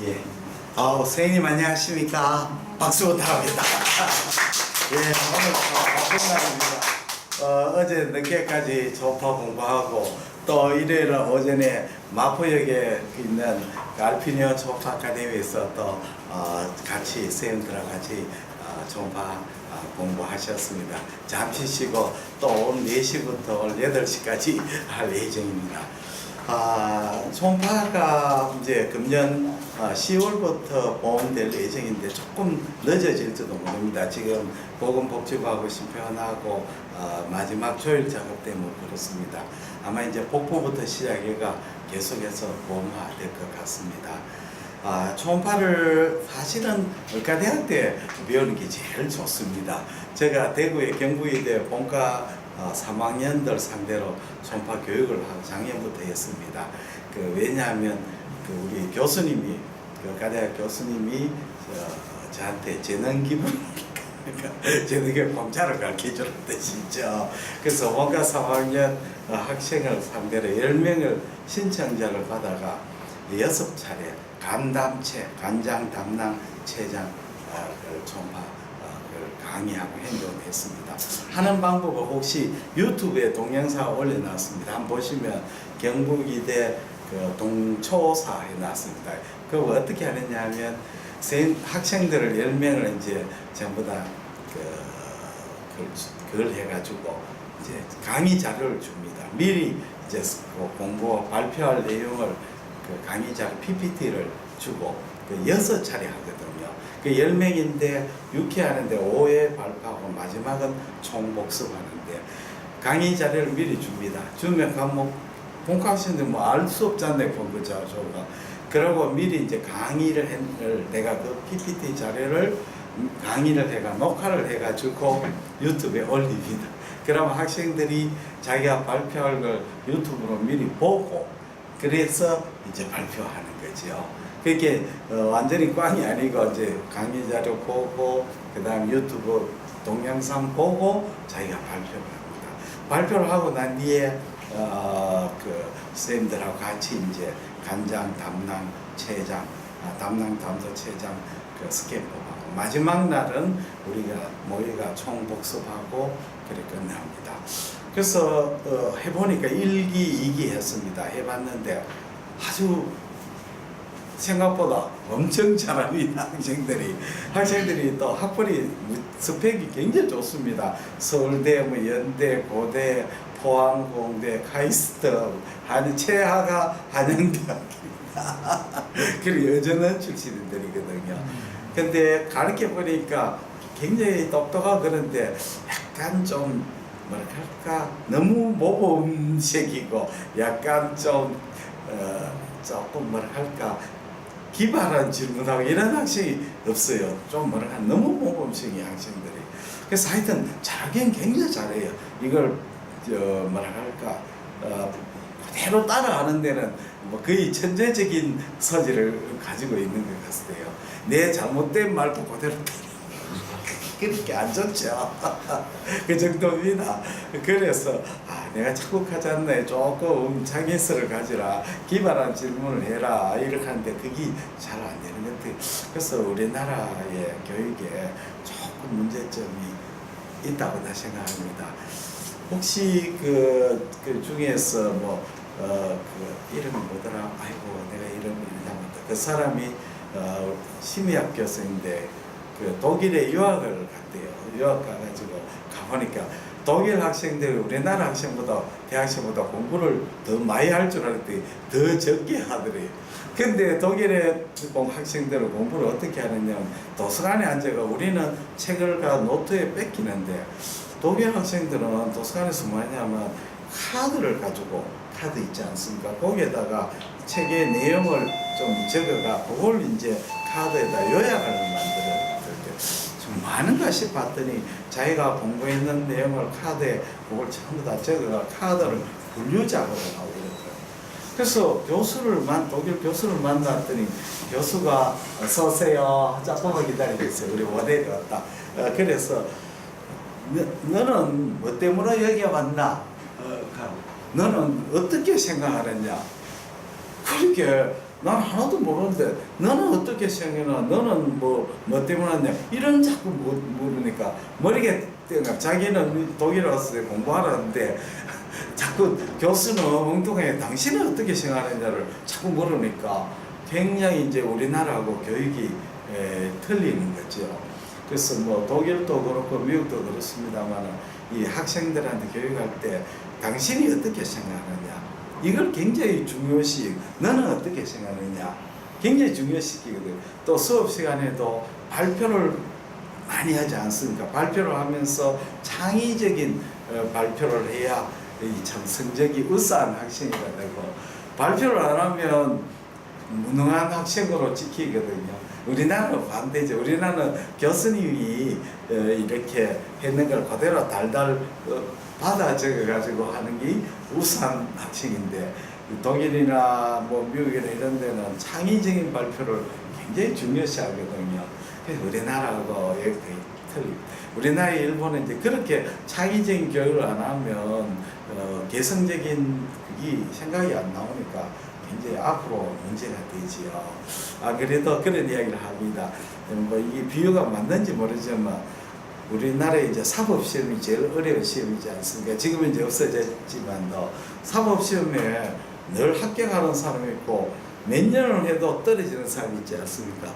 예. 선생님 안녕하십니까? 박수 부탁합니다. 예, 오늘 바쁜 날입니다. 어제 늦게까지 조파 공부하고 또 일요일 오전에 마포역에 있는 알피니어 조파 아카데미에서 또 같이 선생님들하고 같이 조파 공부하셨습니다. 잠시 쉬고 또 오늘 4시부터 오늘 8시까지 할 예정입니다. 총파가 이제 금년 10월부터 보험될 예정인데 조금 늦어질지도 모릅니다. 지금 보건복지부하고 심표하고 마지막 조율 작업 때문에 그렇습니다. 아마 이제 복부부터 시작해가 계속해서 보험화될 것 같습니다. 총파를 사실은 의과대학 때 배우는 게 제일 좋습니다. 제가 대구의 경북의대 본과 3학년들 상대로 총파 교육을 하고 작년부터 했습니다. 왜냐하면 우리 교수님이 의과대학 교수님이 저한테 재능 기분 재능에 공짜로 가르쳐주는 뜻이죠. 그래서 본과 3학년 학생을 상대로 10명을 신청자를 받아가 6차례 간담체, 간장, 담낭, 췌장 총파 강의하고 행동을 했습니다. 하는 방법은 혹시 유튜브에 동영상 올려놨습니다. 한번 보시면 경북이대 동초사 해놨습니다. 그거 어떻게 하느냐 하면 학생들을 10명을 이제 전부 다 그걸 해가지고 이제 강의 자료를 줍니다. 미리 이제 공부 발표할 내용을 강의 자료 PPT를 주고 6차례 하거든요. 10명인데 6회 하는데 5회 발표하고 마지막은 총복습하는데 강의 자료를 미리 줍니다. 주면 과목 본학생들 알 수 없잖아요. 본거죠. 그러고 미리 이제 강의를 내가 그 PPT 자료를 강의를 해가 녹화를 해가지고 유튜브에 올립니다. 그러면 학생들이 자기가 발표할 걸 유튜브로 미리 보고 그래서 이제 발표하는 거죠. 그게 완전히 꽝이 아니고 이제 강의 자료 보고 그다음 유튜브 동영상 보고 자기가 발표를 합니다. 발표를 하고 난 뒤에 선생님들하고 같이 이제 간장, 담낭, 췌장, 담낭, 담소, 췌장 스캔법하고 마지막 날은 우리가 모의가 총복습하고 그렇게 끝납니다. 그래서 해보니까 1기, 2기 했습니다. 해봤는데 아주 생각보다 엄청 잘합니다. 학생들이 또 학벌이 스펙이 굉장히 좋습니다. 서울대, 연대, 고대, 포항공대, 카이스트, 최하가 한양대학입니다. 그리고 여전한 출신들이거든요. 근데 가르쳐 보니까 굉장히 똑똑하고 그런데 약간 좀 뭐랄까 너무 모범식이고 약간 좀 조금 뭐랄까 기발한 질문하고 이런 학생이 없어요. 좀 뭐랄까 너무 모범식이 학생들이. 그래서 하여튼 잘하긴 굉장히 잘해요. 이걸 뭐랄까 그대로 따라하는 데는 뭐 거의 천재적인 소질을 가지고 있는 것 같아요. 내 잘못된 말도 그대로 그렇게 안 좋죠. 그 정도입니다. 그래서 내가 착각하지 않네. 조금 자기애를 가지라. 기발한 질문을 해라. 이렇게 하는데 그게 잘 안 되는 것 같아요. 그래서 우리나라의 교육에 조금 문제점이 있다고 나 생각합니다. 혹시 그 중에서 이름이 뭐더라? 아이고 내가 이름을 잊어버렸다. 그 사람이 심리학 교수인데 독일에 유학을 갔대요. 유학 가가지고 가보니까 독일 학생들 우리나라 학생보다 대학생보다 공부를 더 많이 할 줄 알았더니 더 적게 하더래요. 근데 독일의 학생들은 공부를 어떻게 하느냐 도서관에 앉아가 우리는 책을 노트에 뺏기는데 독일 학생들은 도서관에서 뭐 하냐면 카드를 가지고 카드 있지 않습니까? 거기에다가 책의 내용을 좀 적어가 그걸 이제 카드에다 요약을 만들어 좀 많은가 싶었더니 자기가 공부했는 내용을 카드에 그걸 전부 다 적어가 카드를 분류 작업을 하고 이랬더라고요. 그래서 독일 교수를 만났더니 교수가 어서 오세요. 조금만 기다리고 있어요. 우리 모델이 왔다. 그래서 너는 뭐 때문에 여기 왔나? 너는 어떻게 생각하느냐? 그렇게 난 하나도 모르는데 너는 어떻게 생각하나? 너는 뭐 때문에 왔냐? 이런 자꾸 물으니까 머리가 띵가. 자기는 독일에 와서 공부하라는데 자꾸 교수는 엉뚱하게 당신은 어떻게 생각하느냐를 자꾸 물으니까 굉장히 이제 우리나라하고 교육이 틀리는 거죠. 그래서 뭐 독일도 그렇고 미국도 그렇습니다만 이 학생들한테 교육할 때 당신이 어떻게 생각하느냐 이걸 굉장히 중요시 너는 어떻게 생각하느냐 굉장히 중요시키거든요. 또 수업 시간에도 발표를 많이 하지 않습니까? 발표를 하면서 창의적인 발표를 해야 참 성적이 우수한 학생이가 되고 발표를 안 하면 무능한 학생으로 찍히거든요. 우리나라는 반대죠. 우리나라는 교수님이 이렇게 했는 걸 그대로 달달 받아 적어가지고 하는 게 우수한 학생인데 독일이나 뭐 미국이나 이런 데는 창의적인 발표를 굉장히 중요시하거든요. 그래서 우리나라하고 여기 틀립니다. 우리나라 일본은 이제 그렇게 창의적인 교육을 안 하면 개성적인 그게 생각이 안 나오니까 굉장히 앞으로 문제가 되지요. 그래도 그런 이야기를 합니다. 뭐 이게 비유가 맞는지 모르지만 우리나라에 이제 사법시험이 제일 어려운 시험이지 않습니까? 지금은 이제 없어졌지만도 사법시험에 늘 합격하는 사람이 있고 몇 년을 해도 떨어지는 사람이 있지 않습니까?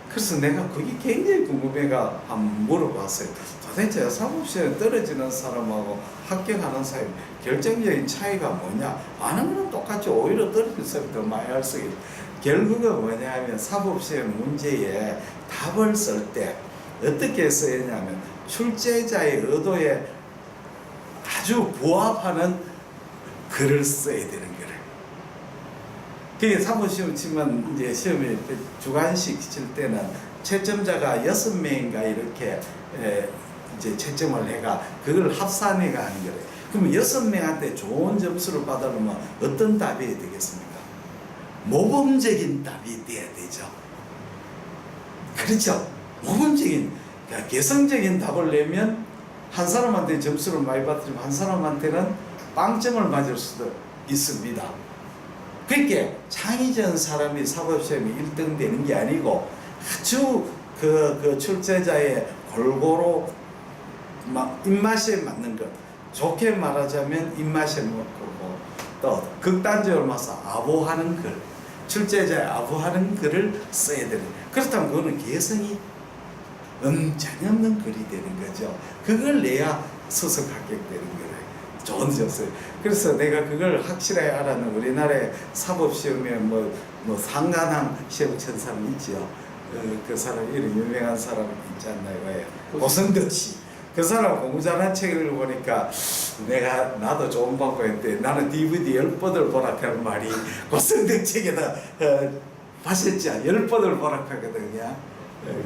그래서 내가 그게 굉장히 궁금해가 한번 물어봤어요. 도대체 사법시험에 떨어지는 사람하고 합격하는 사람이 결정적인 차이가 뭐냐? 안 하면 똑같이 오히려 떨어진 사람이 더 많이 할 수 있어요. 결국은 뭐냐 하면 사법시험 문제에 답을 쓸 때 어떻게 써야 하냐면 출제자의 의도에 아주 부합하는 글을 써야 되는 거예요. 그게 사법시험 치면 이제 시험에 주관식 칠 때는 채점자가 6명인가 이렇게 이제 채점을 해가 그걸 합산해가 하는 거예요. 그러면 6명한테 좋은 점수를 받으려면 어떤 답이 되겠습니까? 모범적인 답이 돼야 되죠. 그렇죠? 모범적인, 그러니까 개성적인 답을 내면 한 사람한테 점수를 많이 받으면 한 사람한테는 빵점을 맞을 수도 있습니다. 그렇게 창의적인 사람이 사법시험에 1등 되는 게 아니고 아주 그 출제자의 골고루 입맛에 맞는 것, 좋게 말하자면 입맛에 맞고 또 극단적으로 말해서 아부하는 글, 출제자의 아부하는 글을 써야 되는. 그렇다면 그거는 개성이 전혀 없는 글이 되는 거죠. 그걸 내야 수석 합격되는 거예요. 좋은 점수. 그래서 내가 그걸 확실하게 알았는 우리나라의 사법시험에 뭐 상관왕 시험 친 사람 있지요. 그 사람 이름 유명한 사람 있지 않나요? 고성덕 씨. 그 사람 공부 잘한 책을 보니까 나도 좋은 방법 했는데 나는 DVD 10번을 보라카는 말이 고성덕 책에다 봤었죠. 10번을 보라카거든요.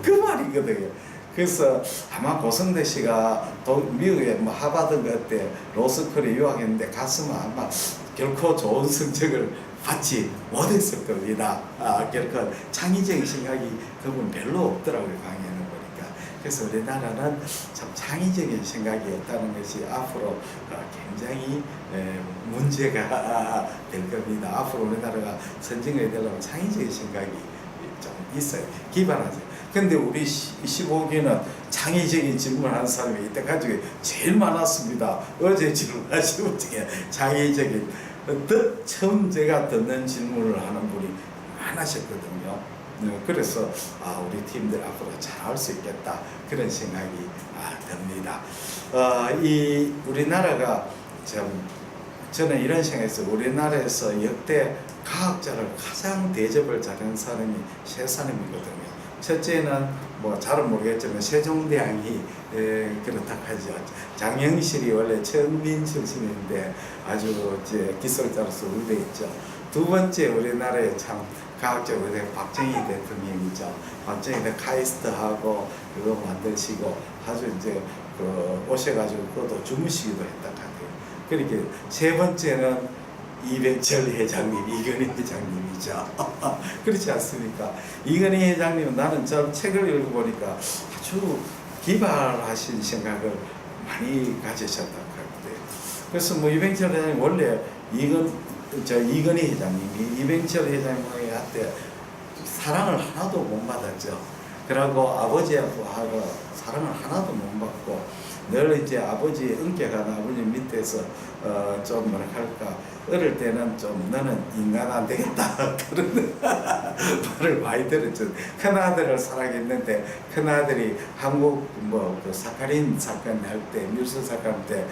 그 말이거든요. 그래서 아마 고성덕 씨가 미국에 뭐 하버드 그때 로스쿨에 유학했는데 갔으면 아마 결코 좋은 성적을 받지 못했을 겁니다. 결코 창의적인 생각이 그분 별로 없더라고요. 강의하는 보니까. 그래서 우리나라는 참 창의적인 생각이 없다는 것이 앞으로 굉장히 문제가 될 겁니다. 앞으로 우리나라가 선진국이 되려면 창의적인 생각이 좀 있어요. 기반하죠. 근데 우리 15기는 창의적인 질문하는 사람이 이때까지 제일 많았습니다. 어제 질문하신 분 중에 창의적인 처음 제가 듣는 질문을 하는 분이 많으셨거든요. 그래서 우리 팀들 앞으로 잘할 수 있겠다 그런 생각이 듭니다. 이 우리나라가 저는 이런 생각에서 우리나라에서 역대 과학자를 가장 대접을 잘하는 사람이 세 사람이거든요. 첫째는 뭐 잘은 모르겠지만 세종대왕이 그렇다 하죠. 장영실이 원래 천민 출신인데 아주 이제 기술자로서 우대했죠. 두 번째 우리나라의 참 과학적 우대 박정희 대통령이죠. 박정희 대 카이스트하고 그거 만드시고 아주 이제 오셔가지고 그것도 주무시기도 했다 하고요. 그렇게 세 번째는 이백철 회장님, 이건희 회장님이죠. 그렇지 않습니까? 이건희 회장님은 나는 저 책을 읽어보니까 아주 기발하신 생각을 많이 가지셨다고 하는데, 그래서 뭐 이백철 회장님 원래 저 이건희 회장님이 이병철 회장님한테 사랑을 하나도 못 받았죠. 그러고 아버지하고 사랑을 하나도 못 받고 늘 이제 아버지 은격한 아버지 밑에서 좀 뭐라 할까 어릴 때는 좀 너는 인간 안 되겠다 그런 말을 많이 들었죠. 큰 아들을 사랑했는데 큰 아들이 한국 뭐 그 사카린 사건 할 때 밀수 사건 때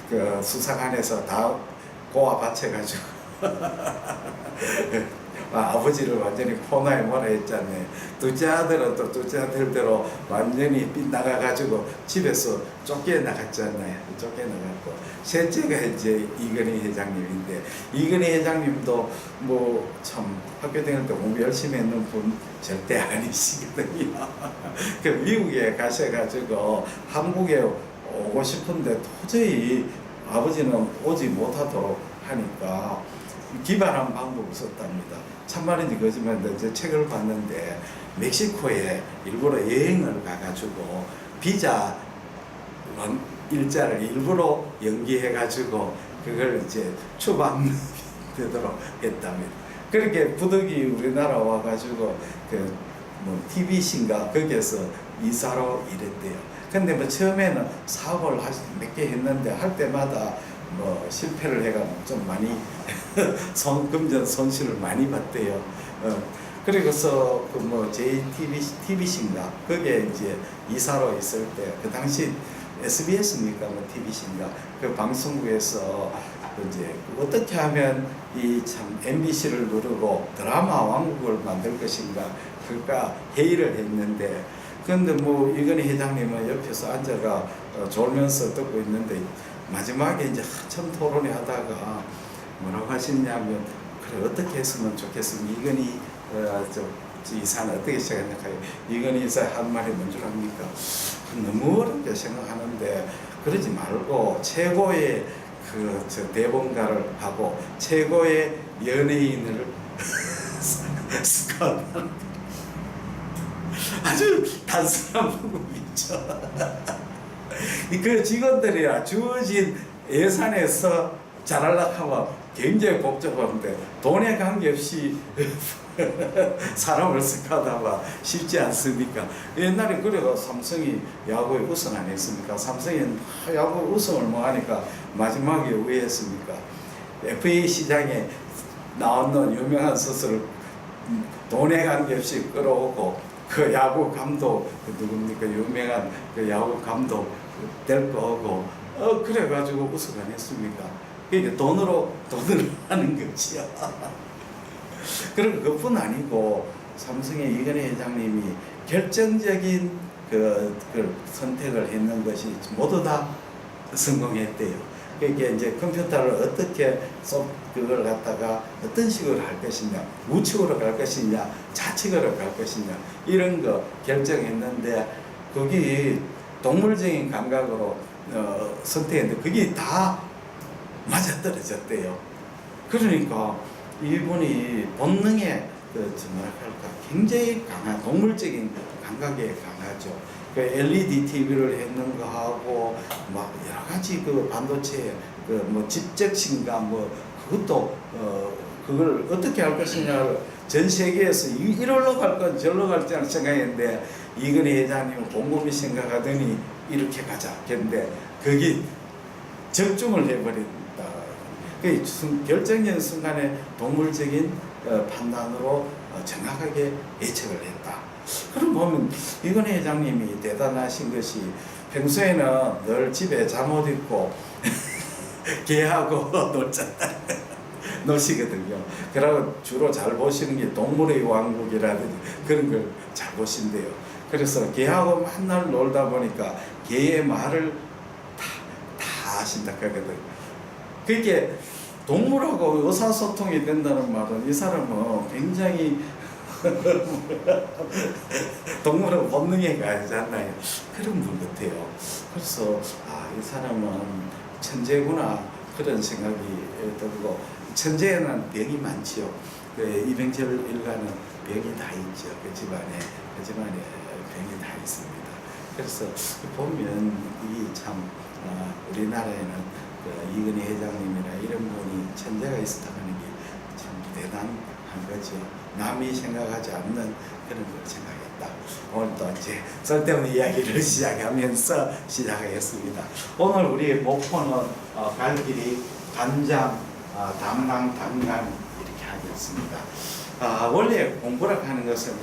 그 수사관에서 다 고아 바쳐가지고 아버지를 완전히 코너에 몰아했잖아요. 둘째 아들은 또 둘째 아들대로 완전히 빗나가가지고 집에서 쫓겨나갔잖아요. 쫓겨나갔고 셋째가 이제 이건희 회장님인데 이건희 회장님도 뭐 참 학교 다닐 때 공부 열심히 했는 분 절대 아니시거든요. 그 미국에 가셔가지고 한국에 오고 싶은데 도저히 아버지는 오지 못하도록 하니까 기발한 방법을 썼답니다. 참말인지 거짓말인지 제 책을 봤는데 멕시코에 일부러 여행을 가가지고 비자 일자를 일부러 연기해가지고 그걸 이제 추방되도록 했답니다. 그렇게 부득이 우리나라 와가지고 그 뭐 TV신가 거기에서 이사로 일했대요. 근데 뭐 처음에는 사업을 몇 개 했는데 할 때마다 뭐 실패를 해가 좀 많이 금전 손실을 많이 봤대요. 그리고서 그 뭐 JTBC인가 거기에 이제 이사로 있을 때 그 당시 SBS입니까 뭐 TBC인가 그 방송국에서 이제 어떻게 하면 이 참 MBC를 누르고 드라마 왕국을 만들 것인가 그러니까 회의를 했는데 근데 뭐 이건희 회장님은 옆에서 앉아가 졸면서 듣고 있는데 마지막에 이제 한참 토론회 하다가 뭐라고 하시냐면 그래 어떻게 했으면 좋겠습니까? 이건희 이사는 어떻게 생각해요? 이건희 이사 한 말이 뭔 줄 압니까? 너무 어렵게 생각하는데 그러지 말고 최고의 저 대본가를 하고 최고의 연예인을 스카우트하는 아주 단순한 부분이죠. 그 직원들이야 주어진 예산에서 잘하려고 하면 굉장히 복잡한데 돈에 관계없이 사람을 스카우트하면 쉽지 않습니까? 옛날에 그래가 삼성이 야구에 우승 안 했습니까? 삼성이 야구 우승을 뭐 하니까 마지막에 왜 했습니까? FA 시장에 나오는 유명한 선수를 돈에 관계없이 끌어오고 그 야구 감독 누굽니까 유명한 그 야구 감독 데리고 오고 그래가지고 우승 안 했습니까? 그러니까 돈으로 하는 거지요. 그리고 그뿐 아니고 삼성의 이건희 회장님이 결정적인 그 선택을 했는 것이 모두 다 성공했대요. 그러니까 이제 컴퓨터를 어떻게 그걸 갖다가 어떤 식으로 할 것이냐, 우측으로 갈 것이냐, 좌측으로 갈 것이냐 이런 거 결정했는데 거기 동물적인 감각으로 선택했는데 그게 다 맞아떨어졌대요. 그러니까 이분이 본능에 뭐랄까 굉장히 강한 동물적인 감각에 강하죠. 그 LED TV를 했는 거 하고 막 여러 가지 그 반도체 그 뭐 집적신가 뭐 그것도 그걸 어떻게 할 것이냐 전 세계에서 이리로 갈 건 저리로 갈지 생각했는데 이건희 회장님은 곰곰이 생각하더니 이렇게 가자 했는데 그게 적중을 해버린다. 그 결정적인 순간에 동물적인 판단으로 정확하게 예측을 했다. 그럼 보면 이건희 회장님이 대단하신 것이 평소에는 늘 집에 잠옷 입고 개하고 노시거든요. 그러고 주로 잘 보시는 게 동물의 왕국이라든지 그런 걸 잘 보신대요. 그래서 개하고 맨날 놀다 보니까 개의 말을 다 하신다 하거든요. 그게 동물하고 의사소통이 된다는 말은 이 사람은 굉장히 동물은 본능에 가잖아요. 그런 분 같아요. 그래서 이 사람은 천재구나 그런 생각이 들고 천재에는 병이 많지요. 이병철 일가는 병이 다 있죠. 그 집안에 병이 다 있습니다. 그래서 보면 이 참 우리나라에는 이건희 회장님이나 이런 분이 천재가 있었다는 게 지난한 거죠. 남이 생각하지 않는 그런 걸 생각했다. 오늘도 이제 쓸데없는 이야기를 시작하면서 시작하겠습니다. 오늘 우리 목표는 갈 길이 간장, 담낭, 담강 이렇게 하겠습니다. 원래 공부라고 하는 것은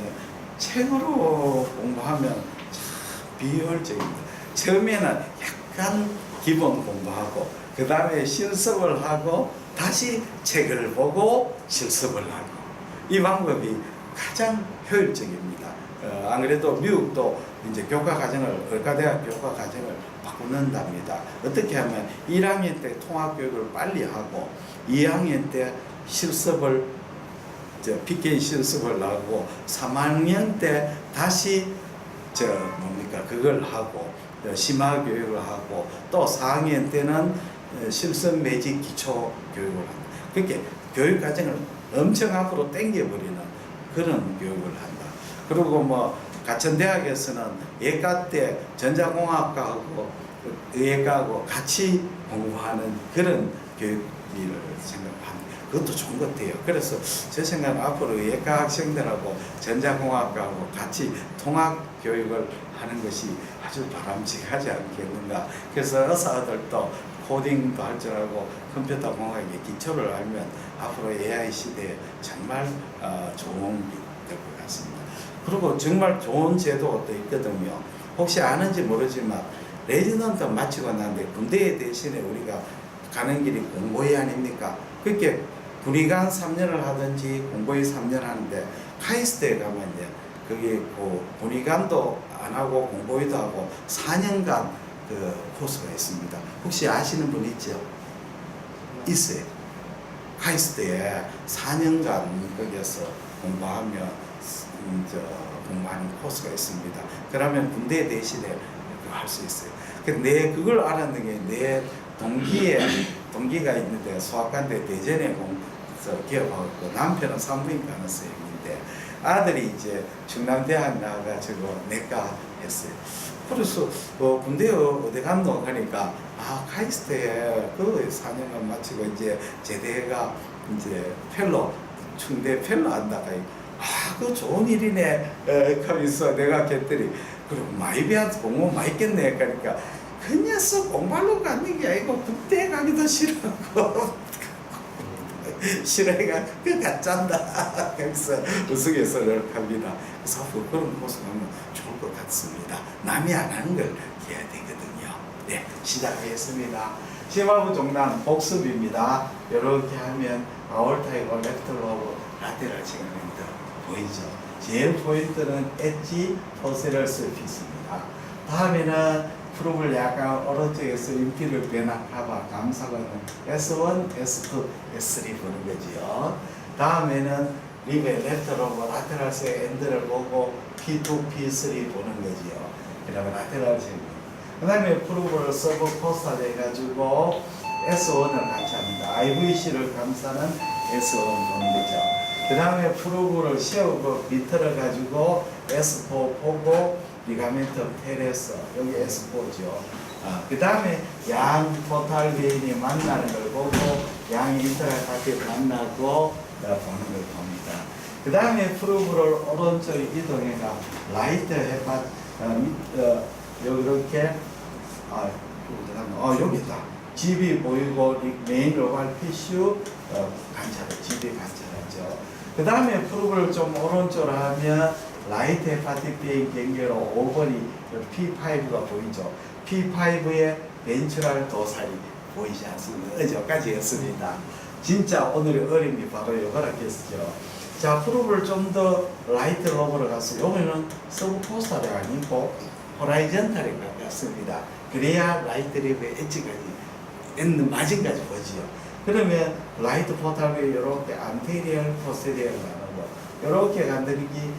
책으로 공부하면 참 비효율적입니다. 처음에는 약간 기본 공부하고 그 다음에 실습을 하고 다시 책을 보고 실습을 하고 이 방법이 가장 효율적입니다. 안 그래도 미국도 이제 의과대학 교과 과정을 바꾸는답니다. 어떻게 하면 1학년 때 통합교육을 빨리 하고 2학년 때 실습을 PK 실습을 하고 3학년 때 다시 그걸 하고 심화교육을 하고 또 4학년 때는 실습 매직 기초 교육을 한다. 그렇게 교육 과정을 엄청 앞으로 당겨버리는 그런 교육을 한다. 그리고 뭐 가천대학에서는 예과 때 전자공학과하고 의예과하고 같이 공부하는 그런 교육을 생각합니다. 그것도 좋은 것 같아요. 그래서 제 생각은 앞으로 예과 학생들하고 전자공학과하고 같이 통합 교육을 하는 것이 아주 바람직하지 않겠는가. 그래서 의사들도 코딩도 할 줄 알고 컴퓨터 공학의 기초를 알면 앞으로 AI 시대에 정말 좋은 게 될 것 같습니다. 그리고 정말 좋은 제도가 또 있거든요. 혹시 아는지 모르지만 레지던트 마치고 나는데 군대 대신에 우리가 가는 길이 공고위 아닙니까? 그렇게 군의관 3년을 하든지 공고위 3년 하는데 카이스트에 가면 이제 거기 군의관도 안 하고 공고위도 하고 4년간 그 코스가 있습니다. 혹시 아시는 분 있죠? 있어요. 카이스트에 4년간 거기서 공부하면 공부하는 코스가 있습니다. 그러면 군대 대신에 그거 할 수 있어요. 근데 그걸 알았는 게 내 동기가 있는데 소아과인데 대전에 기업하고 남편은 산부인과 하는 선생님인데 아들이 이제 충남대학 나와가지고 내과 했어요. 그래서 군대 어디 갔노? 하니까 카이스트에 그 4년간 마치고 이제 제대가 이제 펠로 충대 펠로 한다가 그 좋은 일이네 하면서 내가 했더니 그리고 마이비한테 공부 많이 했겠네. 그러니까 그 녀석 공부하러 가는 게 아니고 군대 가기도 싫어하고 싫어해가 그 가짠다. 그래서 우스갯소리를 합니다. 그래서 그런 모습 하면 좋을 것 같습니다. 남이 안 하는 걸 해야 되거든요. 네, 시작하겠습니다. 심화부 종단 복습입니다. 이렇게 하면 아올타이고 레프트로브 라테럴 지각입니다. 보이죠? 제일 포인트는 엣지 포세럴 서피스입니다. 다음에는 프로를 약간 오른쪽에서 인피를 변화하고 감사하는 S1, S2, S3 보는 거지요. 다음에는 리베 레프트로브 라테럴스 엔드를 보고 P2, P3 보는 거지요. 그 다음에 라테럴스 그 다음에 프로를 서브 포스터 해가지고 S1을 같이 합니다. IVC를 감싸는 S1 보는 거죠. 그 다음에 프로브를 세우고 밑을 가지고 S4 보고 리가멘트 테레스 여기 S4죠. 그 다음에 양 포탈 베인이 만나는 걸 보고 양이 인터랙하게 만나고 보는 걸 봅니다. 그 다음에 프로브를 오른쪽에 이동해가 라이트 해봐 이렇게 여기 있다. 집이 보이고 메인 로발 피슈 집이 관찰하죠. 그 다음에 프로브를 좀 오른쪽으로 하면 라이트 헤파틱 베인 경계로 5번이 P5가 보이죠. P5의 벤츄랄 도살이 보이지 않습니다. 여기까지 했습니다. 진짜 오늘의 어림이 바로 이거라겠죠. 자, 프로브를 좀 더 라이트 로브로 가서 여기는 서브 포스터가 아니고 호라이전탈에 가깝습니다. 그래야 라이트 리브의 엣지까지 엔드 마진까지 보지요. 그러면 라이트 포탈에 이렇게 안테리얼, 포스테리얼 나누고 이렇게 간다르기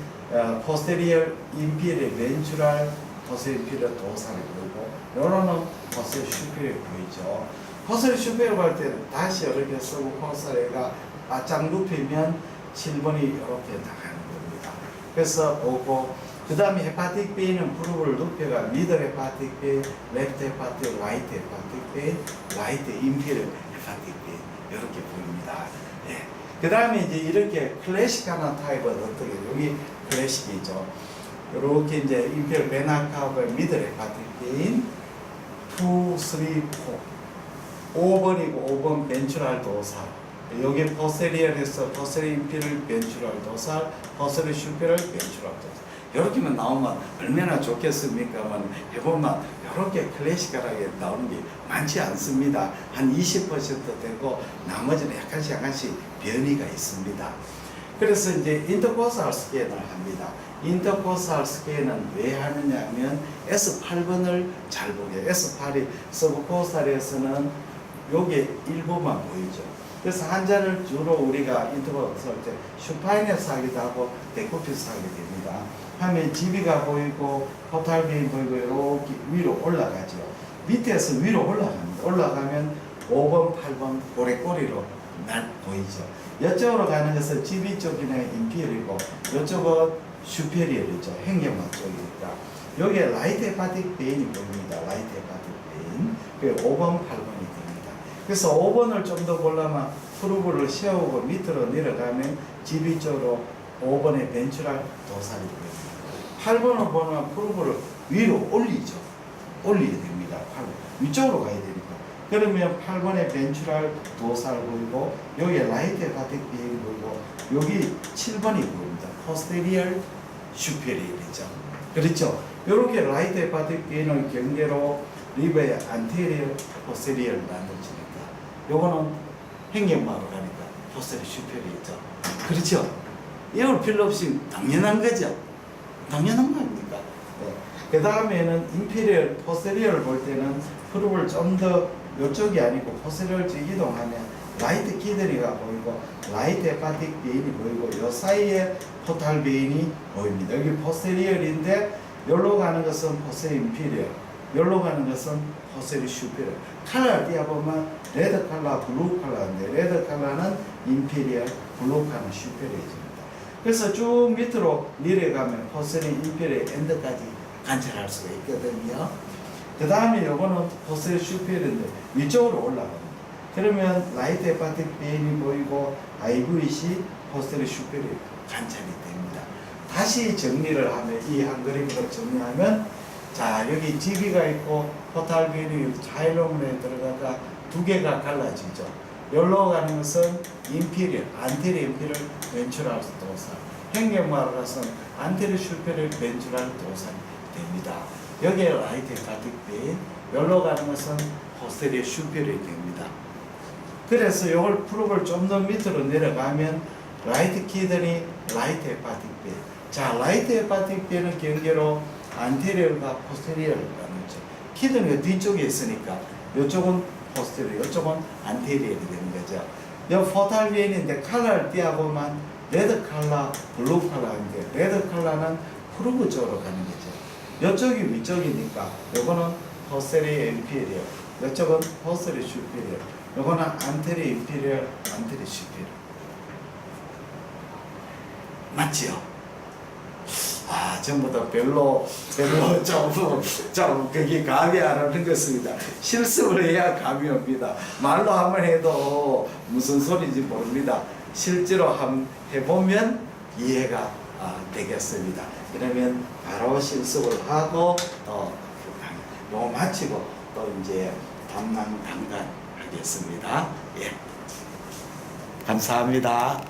포스테리얼 인피리얼 벤츄랄 포스테리얼 도살이 보이고 요거는 포스테리얼 슈페리얼 보이죠. 포스테리얼 슈페리얼 볼 때는 다시 이렇게 서브 포스터가 바짝 눕히면 7번이 이렇게 나가는 겁니다. 그래서 보고 그 다음에 헤파틱 베인은 프로브를 눕혀가 미들 헤파틱 베인, 레프트 헤파틱, 라이트 헤파틱 베인, 라이트 인피리얼 헤파틱 베인 이렇게 보입니다. 예. 그 다음에 이제 이렇게 클래식한 타입은 어떻게, 여기 클래식이죠. 이렇게 이제 임페리얼 베나카브의 미들에 파티인 2, 3, 4. 5번이고 5번 벤츄랄 도살. 여기 포세리얼에서 포세리 임페리얼 벤츄랄 도살, 포세리 슈페리얼 벤츄랄 도살. 이렇게만 나오면 얼마나 좋겠습니까만 해보면 이렇게 클래시컬하게 나오는 게 많지 않습니다. 한 20% 되고 나머지는 약간씩 변이가 있습니다. 그래서 이제 인터코스알 스캔을 합니다. 인터코스알 스캔은 왜 하느냐 하면 S8번을 잘 보게. S8이 서브코스알에서는 요게 일부만 보이죠. 그래서 환자를 주로 우리가 인터코스알 때 슈파인에서 하기도 하고 데코피스 하게 됩니다. 하면 GB가 보이고 포탈베인 보이고 이렇게 위로 올라가죠. 밑에서 위로 올라갑니다. 올라가면 5번, 8번 고래꼬리로 날 보이죠. 이쪽으로 가는 것은 GB 쪽이나 인피리고 이쪽은 슈페리얼이죠. 행경막 쪽이니까. 여기에 라이트 헤파틱 베인이 보입니다. 라이트 헤파틱 베인. 그게 5번, 8번이 됩니다. 그래서 5번을 좀 더 보려면 프루브를 세우고 밑으로 내려가면 GB 쪽으로 5번의 벤츄랄 도살이 보입니다. 8번을 보면 프루브를 위로 올리죠. 올리게 됩니다. 8번. 위쪽으로 가야 되니까. 그러면 8번의 벤츄랄 도살 보이고, 여기에 라이트 헤파틱 베인이 보이고, 여기 7번이 보입니다. 포스테리얼 슈페리얼이죠. 그렇죠? 이렇게 라이트 헤파틱 베인을 경계로 리버의 안테리얼 포스테리얼 나눠지니까, 요거는 행경막으로 가니까 포스테리얼 슈페리얼이죠. 그렇죠? 이걸 필요 없이 당연한 거죠. 당연한 거 아닙니까? 네. 그 다음에는 인피리얼, 포스테리얼을 볼 때는 프루브를 좀 더 이쪽이 아니고 포스테리얼 이동하면 라이트 키드니가 보이고 라이트 헤파틱 베인이 보이고 이 사이에 포탈 베인이 보입니다. 여기 포스테리얼인데 여기로 가는 것은 포스테리얼 인피리얼, 여기로 가는 것은 포스테리얼 슈페리얼. 컬러를 띄어보면 레드 컬러, 블루 컬러인데 레드 컬러는 인피리얼, 블루 컬러는 슈페리얼입니다. 그래서 쭉 밑으로 내려가면 포스테리얼 인피리얼 엔드까지 관찰할 수가 있거든요. 그 다음에 요거는 포스테리얼 슈페리얼인데 위쪽으로 올라갑니다. 그러면 라이트 헤파틱 베인이 보이고 IVC 포스테리얼 슈페리얼 관찰이 됩니다. 다시 정리를 하면 이 한 그림으로 정리하면 자 여기 GB가 있고 포탈 베인이 자이로문에 들어가가 두 개가 갈라지죠. 여기로 가는 것은 인피리얼, 안테리어 인피리얼 벤츄랄 도살. 행경막으로 가서는 안테리어 슈페리얼 벤츄랄 도살이 됩니다. 여기에 라이트 헤파틱 베인, 여기로 가는 것은 포스테리어 슈페리얼이 됩니다. 그래서 이걸 프로브를 좀 더 밑으로 내려가면 라이트 키드니, 라이트 헤파틱 베인. 자, 라이트 헤파틱 베인은 경계로 안테리얼과 포스테리얼을 나누죠. 키드니가 뒤쪽에 있으니까 이쪽은 포스테리얼, 이쪽은 안테리얼이 되는 거죠. 이 포탈 베인인데 컬러를 띄어보면 레드 컬러, 블루 컬러인데 레드 컬러는 프루브 쪽으로 가는 거죠. 이쪽이 위쪽이니까 요거는 포스테리얼 인피리얼, 이쪽은 포스테리얼 슈페리얼, 요거는 안테리얼 인피리얼, 안테리얼 슈페리얼. 맞지요? 전부 다 별로 좀 그게 감이 안 오는 것입니다. 실습을 해야 감이 옵니다. 말로 한번 해도 무슨 소리인지 모릅니다. 실제로 한번 해보면 이해가 되겠습니다. 그러면 바로 실습을 하고 요거 마치고 또 이제 담당 하겠습니다. 예. 감사합니다.